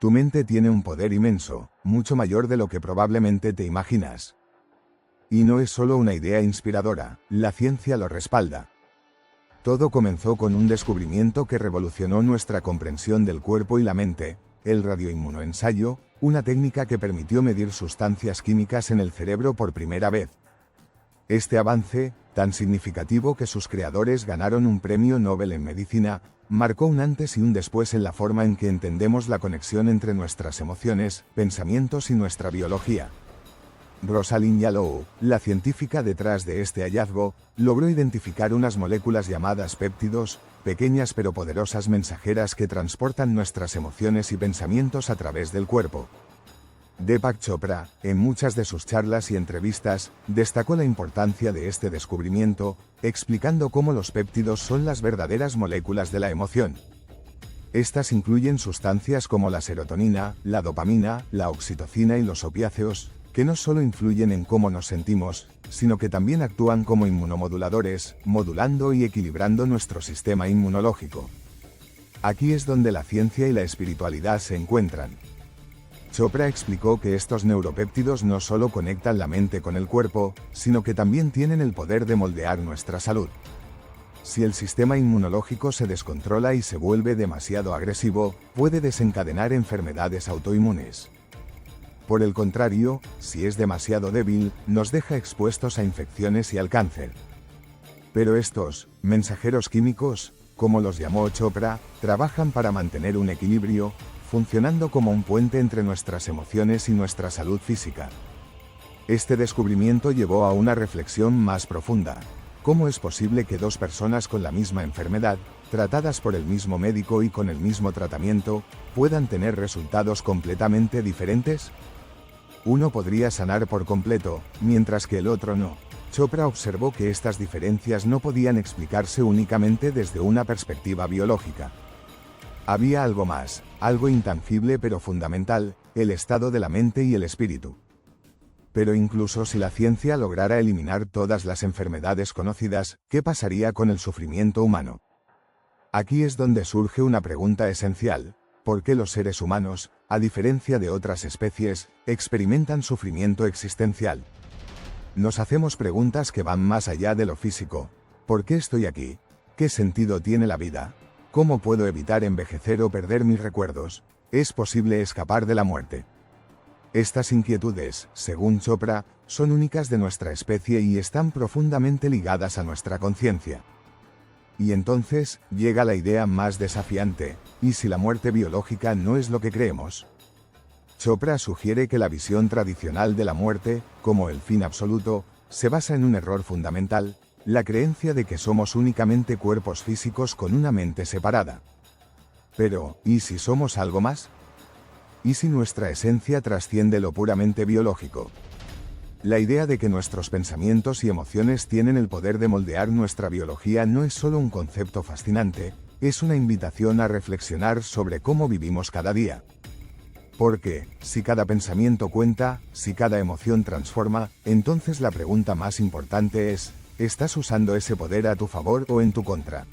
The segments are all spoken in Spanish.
Tu mente tiene un poder inmenso, mucho mayor de lo que probablemente te imaginas. Y no es solo una idea inspiradora, la ciencia lo respalda. Todo comenzó con un descubrimiento que revolucionó nuestra comprensión del cuerpo y la mente, el radioinmunoensayo, una técnica que permitió medir sustancias químicas en el cerebro por primera vez. Este avance, tan significativo que sus creadores ganaron un premio Nobel en medicina, marcó un antes y un después en la forma en que entendemos la conexión entre nuestras emociones, pensamientos y nuestra biología. Rosalind Yalow, la científica detrás de este hallazgo, logró identificar unas moléculas llamadas péptidos, pequeñas pero poderosas mensajeras que transportan nuestras emociones y pensamientos a través del cuerpo. Deepak Chopra, en muchas de sus charlas y entrevistas, destacó la importancia de este descubrimiento, explicando cómo los péptidos son las verdaderas moléculas de la emoción. Estas incluyen sustancias como la serotonina, la dopamina, la oxitocina y los opiáceos, que no solo influyen en cómo nos sentimos, sino que también actúan como inmunomoduladores, modulando y equilibrando nuestro sistema inmunológico. Aquí es donde la ciencia y la espiritualidad se encuentran. Chopra explicó que estos neuropéptidos no solo conectan la mente con el cuerpo, sino que también tienen el poder de moldear nuestra salud. Si el sistema inmunológico se descontrola y se vuelve demasiado agresivo, puede desencadenar enfermedades autoinmunes. Por el contrario, si es demasiado débil, nos deja expuestos a infecciones y al cáncer. Pero estos mensajeros químicos, como los llamó Chopra, trabajan para mantener un equilibrio, funcionando como un puente entre nuestras emociones y nuestra salud física. Este descubrimiento llevó a una reflexión más profunda. ¿Cómo es posible que dos personas con la misma enfermedad, tratadas por el mismo médico y con el mismo tratamiento, puedan tener resultados completamente diferentes? Uno podría sanar por completo, mientras que el otro no. Chopra observó que estas diferencias no podían explicarse únicamente desde una perspectiva biológica. Había algo más, algo intangible pero fundamental, el estado de la mente y el espíritu. Pero incluso si la ciencia lograra eliminar todas las enfermedades conocidas, ¿qué pasaría con el sufrimiento humano? Aquí es donde surge una pregunta esencial. ¿Por qué los seres humanos, a diferencia de otras especies, experimentan sufrimiento existencial? Nos hacemos preguntas que van más allá de lo físico. ¿Por qué estoy aquí? ¿Qué sentido tiene la vida? ¿Cómo puedo evitar envejecer o perder mis recuerdos? ¿Es posible escapar de la muerte? Estas inquietudes, según Chopra, son únicas de nuestra especie y están profundamente ligadas a nuestra conciencia. Y entonces, llega la idea más desafiante, ¿y si la muerte biológica no es lo que creemos? Chopra sugiere que la visión tradicional de la muerte, como el fin absoluto, se basa en un error fundamental, la creencia de que somos únicamente cuerpos físicos con una mente separada. Pero, ¿y si somos algo más? ¿Y si nuestra esencia trasciende lo puramente biológico? La idea de que nuestros pensamientos y emociones tienen el poder de moldear nuestra biología no es solo un concepto fascinante, es una invitación a reflexionar sobre cómo vivimos cada día. Porque, si cada pensamiento cuenta, si cada emoción transforma, entonces la pregunta más importante es, ¿estás usando ese poder a tu favor o en tu contra?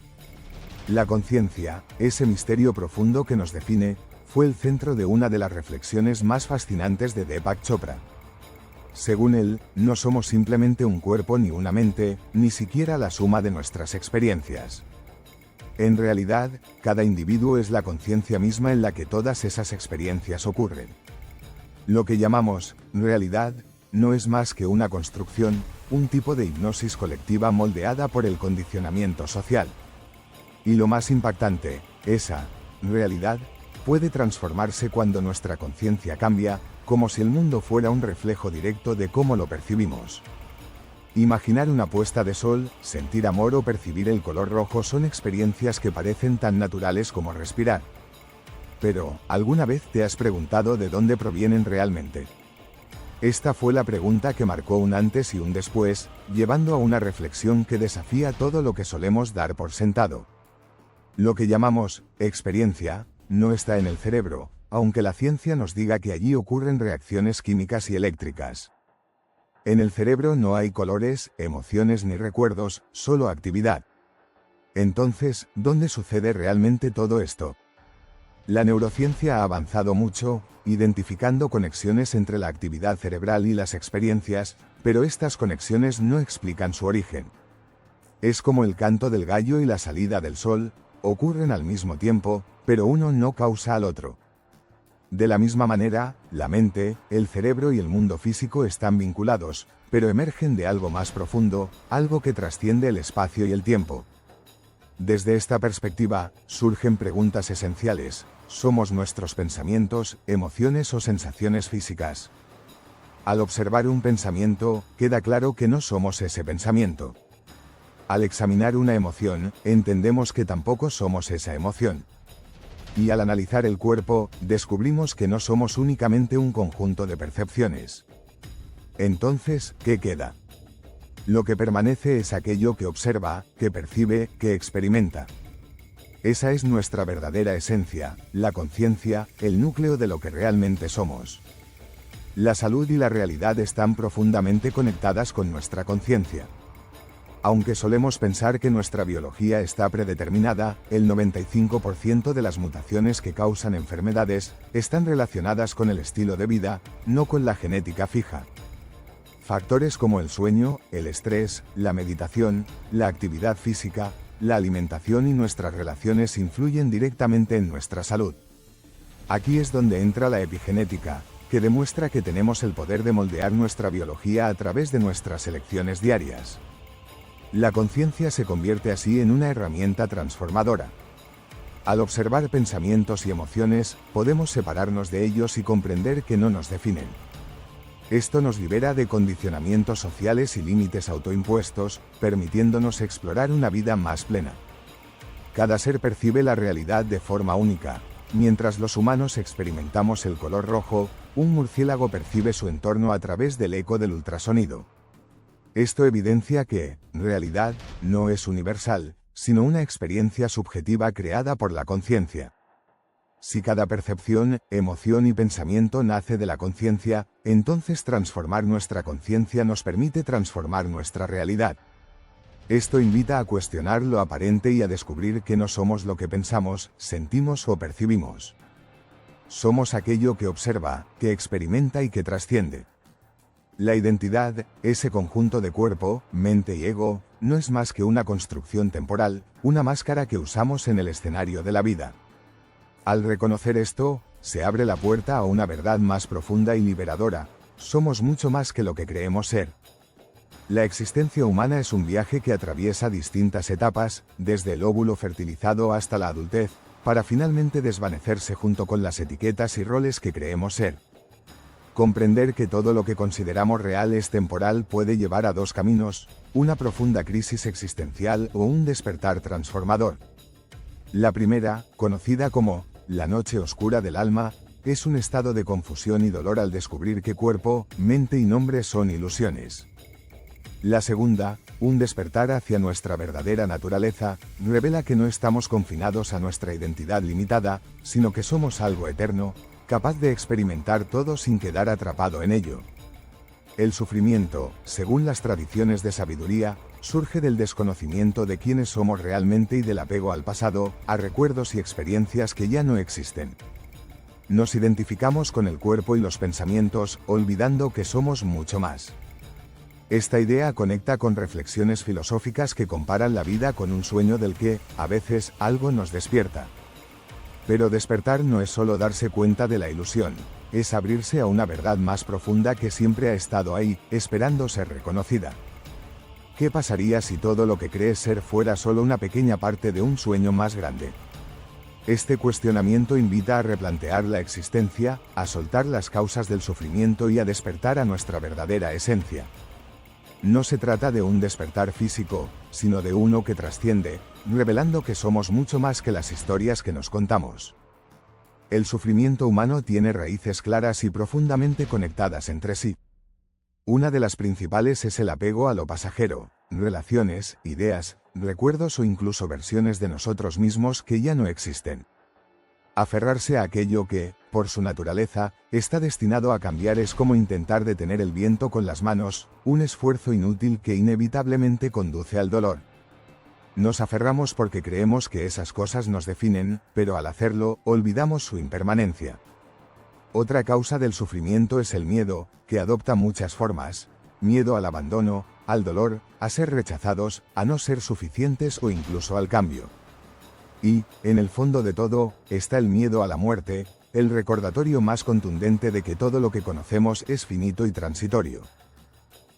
La conciencia, ese misterio profundo que nos define, fue el centro de una de las reflexiones más fascinantes de Deepak Chopra. Según él, no somos simplemente un cuerpo ni una mente, ni siquiera la suma de nuestras experiencias. En realidad, cada individuo es la conciencia misma en la que todas esas experiencias ocurren. Lo que llamamos realidad no es más que una construcción, un tipo de hipnosis colectiva moldeada por el condicionamiento social. Y lo más impactante, esa realidad puede transformarse cuando nuestra conciencia cambia, como si el mundo fuera un reflejo directo de cómo lo percibimos. Imaginar una puesta de sol, sentir amor o percibir el color rojo son experiencias que parecen tan naturales como respirar. Pero, ¿alguna vez te has preguntado de dónde provienen realmente? Esta fue la pregunta que marcó un antes y un después, llevando a una reflexión que desafía todo lo que solemos dar por sentado. Lo que llamamos experiencia no está en el cerebro, aunque la ciencia nos diga que allí ocurren reacciones químicas y eléctricas. En el cerebro no hay colores, emociones ni recuerdos, solo actividad. Entonces, ¿dónde sucede realmente todo esto? La neurociencia ha avanzado mucho, identificando conexiones entre la actividad cerebral y las experiencias, pero estas conexiones no explican su origen. Es como el canto del gallo y la salida del sol, ocurren al mismo tiempo, pero uno no causa al otro. De la misma manera, la mente, el cerebro y el mundo físico están vinculados, pero emergen de algo más profundo, algo que trasciende el espacio y el tiempo. Desde esta perspectiva, surgen preguntas esenciales. ¿Somos nuestros pensamientos, emociones o sensaciones físicas? Al observar un pensamiento, queda claro que no somos ese pensamiento. Al examinar una emoción, entendemos que tampoco somos esa emoción. Y al analizar el cuerpo, descubrimos que no somos únicamente un conjunto de percepciones. Entonces, ¿qué queda? Lo que permanece es aquello que observa, que percibe, que experimenta. Esa es nuestra verdadera esencia, la conciencia, el núcleo de lo que realmente somos. La salud y la realidad están profundamente conectadas con nuestra conciencia. Aunque solemos pensar que nuestra biología está predeterminada, el 95% de las mutaciones que causan enfermedades están relacionadas con el estilo de vida, no con la genética fija. Factores como el sueño, el estrés, la meditación, la actividad física, la alimentación y nuestras relaciones influyen directamente en nuestra salud. Aquí es donde entra la epigenética, que demuestra que tenemos el poder de moldear nuestra biología a través de nuestras elecciones diarias. La conciencia se convierte así en una herramienta transformadora. Al observar pensamientos y emociones, podemos separarnos de ellos y comprender que no nos definen. Esto nos libera de condicionamientos sociales y límites autoimpuestos, permitiéndonos explorar una vida más plena. Cada ser percibe la realidad de forma única. Mientras los humanos experimentamos el color rojo, un murciélago percibe su entorno a través del eco del ultrasonido. Esto evidencia que, realidad, no es universal, sino una experiencia subjetiva creada por la conciencia. Si cada percepción, emoción y pensamiento nace de la conciencia, entonces transformar nuestra conciencia nos permite transformar nuestra realidad. Esto invita a cuestionar lo aparente y a descubrir que no somos lo que pensamos, sentimos o percibimos. Somos aquello que observa, que experimenta y que trasciende. La identidad, ese conjunto de cuerpo, mente y ego, no es más que una construcción temporal, una máscara que usamos en el escenario de la vida. Al reconocer esto, se abre la puerta a una verdad más profunda y liberadora: somos mucho más que lo que creemos ser. La existencia humana es un viaje que atraviesa distintas etapas, desde el óvulo fertilizado hasta la adultez, para finalmente desvanecerse junto con las etiquetas y roles que creemos ser. Comprender que todo lo que consideramos real es temporal puede llevar a dos caminos: una profunda crisis existencial o un despertar transformador. La primera, conocida como la noche oscura del alma, es un estado de confusión y dolor al descubrir que cuerpo, mente y nombre son ilusiones. La segunda, un despertar hacia nuestra verdadera naturaleza, revela que no estamos confinados a nuestra identidad limitada, sino que somos algo eterno, capaz de experimentar todo sin quedar atrapado en ello. El sufrimiento, según las tradiciones de sabiduría, surge del desconocimiento de quiénes somos realmente y del apego al pasado, a recuerdos y experiencias que ya no existen. Nos identificamos con el cuerpo y los pensamientos, olvidando que somos mucho más. Esta idea conecta con reflexiones filosóficas que comparan la vida con un sueño del que, a veces, algo nos despierta. Pero despertar no es solo darse cuenta de la ilusión, es abrirse a una verdad más profunda que siempre ha estado ahí, esperando ser reconocida. ¿Qué pasaría si todo lo que crees ser fuera solo una pequeña parte de un sueño más grande? Este cuestionamiento invita a replantear la existencia, a soltar las causas del sufrimiento y a despertar a nuestra verdadera esencia. No se trata de un despertar físico, sino de uno que trasciende, revelando que somos mucho más que las historias que nos contamos. El sufrimiento humano tiene raíces claras y profundamente conectadas entre sí. Una de las principales es el apego a lo pasajero, relaciones, ideas, recuerdos o incluso versiones de nosotros mismos que ya no existen. Aferrarse a aquello que, por su naturaleza, está destinado a cambiar es como intentar detener el viento con las manos, un esfuerzo inútil que inevitablemente conduce al dolor. Nos aferramos porque creemos que esas cosas nos definen, pero al hacerlo, olvidamos su impermanencia. Otra causa del sufrimiento es el miedo, que adopta muchas formas. Miedo al abandono, al dolor, a ser rechazados, a no ser suficientes o incluso al cambio. Y, en el fondo de todo, está el miedo a la muerte, el recordatorio más contundente de que todo lo que conocemos es finito y transitorio.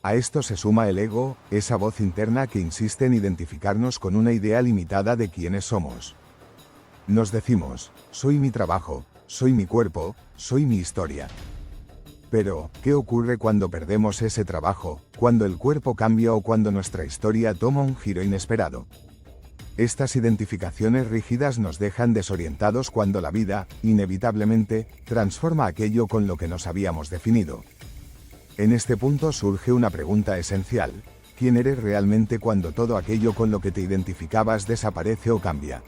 A esto se suma el ego, esa voz interna que insiste en identificarnos con una idea limitada de quiénes somos. Nos decimos, soy mi trabajo, soy mi cuerpo, soy mi historia. Pero, ¿qué ocurre cuando perdemos ese trabajo, cuando el cuerpo cambia o cuando nuestra historia toma un giro inesperado? Estas identificaciones rígidas nos dejan desorientados cuando la vida, inevitablemente, transforma aquello con lo que nos habíamos definido. En este punto surge una pregunta esencial: ¿quién eres realmente cuando todo aquello con lo que te identificabas desaparece o cambia?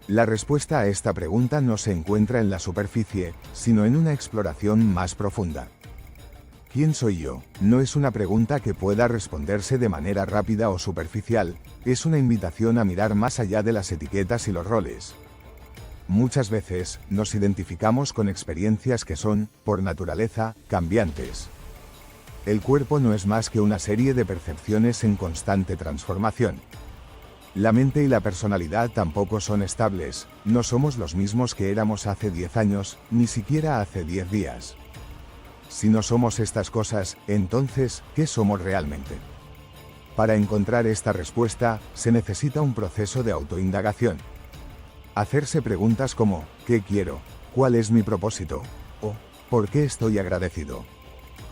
La respuesta a esta pregunta no se encuentra en la superficie, sino en una exploración más profunda. ¿Quién soy yo? No es una pregunta que pueda responderse de manera rápida o superficial, es una invitación a mirar más allá de las etiquetas y los roles. Muchas veces, nos identificamos con experiencias que son, por naturaleza, cambiantes. El cuerpo no es más que una serie de percepciones en constante transformación. La mente y la personalidad tampoco son estables, no somos los mismos que éramos hace 10 años, ni siquiera hace 10 días. Si no somos estas cosas, entonces, ¿qué somos realmente? Para encontrar esta respuesta, se necesita un proceso de autoindagación. Hacerse preguntas como, ¿qué quiero? ¿Cuál es mi propósito? O, ¿por qué estoy agradecido?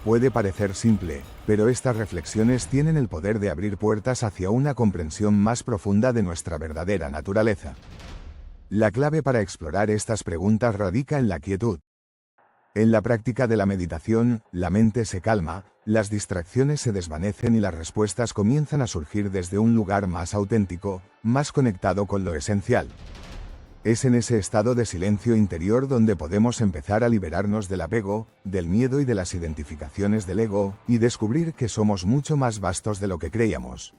Puede parecer simple, pero estas reflexiones tienen el poder de abrir puertas hacia una comprensión más profunda de nuestra verdadera naturaleza. La clave para explorar estas preguntas radica en la quietud. En la práctica de la meditación, la mente se calma, las distracciones se desvanecen y las respuestas comienzan a surgir desde un lugar más auténtico, más conectado con lo esencial. Es en ese estado de silencio interior donde podemos empezar a liberarnos del apego, del miedo y de las identificaciones del ego, y descubrir que somos mucho más vastos de lo que creíamos.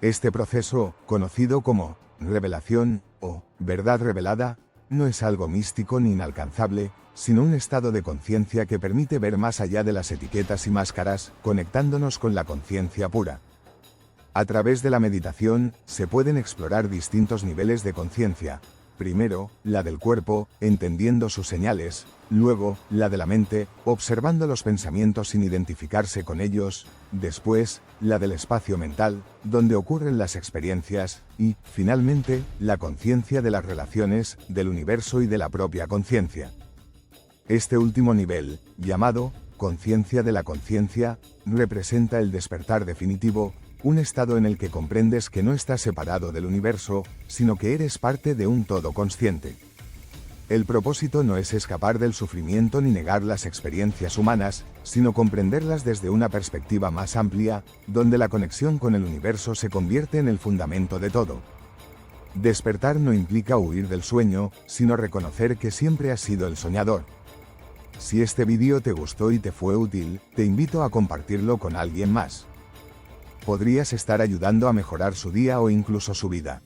Este proceso, conocido como revelación o verdad revelada, no es algo místico ni inalcanzable, sino un estado de conciencia que permite ver más allá de las etiquetas y máscaras, conectándonos con la conciencia pura. A través de la meditación, se pueden explorar distintos niveles de conciencia. Primero, la del cuerpo, entendiendo sus señales; luego, la de la mente, observando los pensamientos sin identificarse con ellos; después, la del espacio mental, donde ocurren las experiencias; y, finalmente, la conciencia de las relaciones, del universo y de la propia conciencia. Este último nivel, llamado conciencia de la conciencia, representa el despertar definitivo, un estado en el que comprendes que no estás separado del universo, sino que eres parte de un todo consciente. El propósito no es escapar del sufrimiento ni negar las experiencias humanas, sino comprenderlas desde una perspectiva más amplia, donde la conexión con el universo se convierte en el fundamento de todo. Despertar no implica huir del sueño, sino reconocer que siempre has sido el soñador. Si este vídeo te gustó y te fue útil, te invito a compartirlo con alguien más. Podrías estar ayudando a mejorar su día o incluso su vida.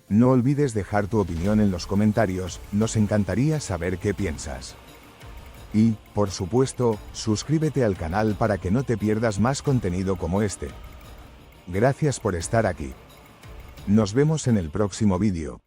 No olvides dejar tu opinión en los comentarios, nos encantaría saber qué piensas. Y, por supuesto, suscríbete al canal para que no te pierdas más contenido como este. Gracias por estar aquí. Nos vemos en el próximo vídeo.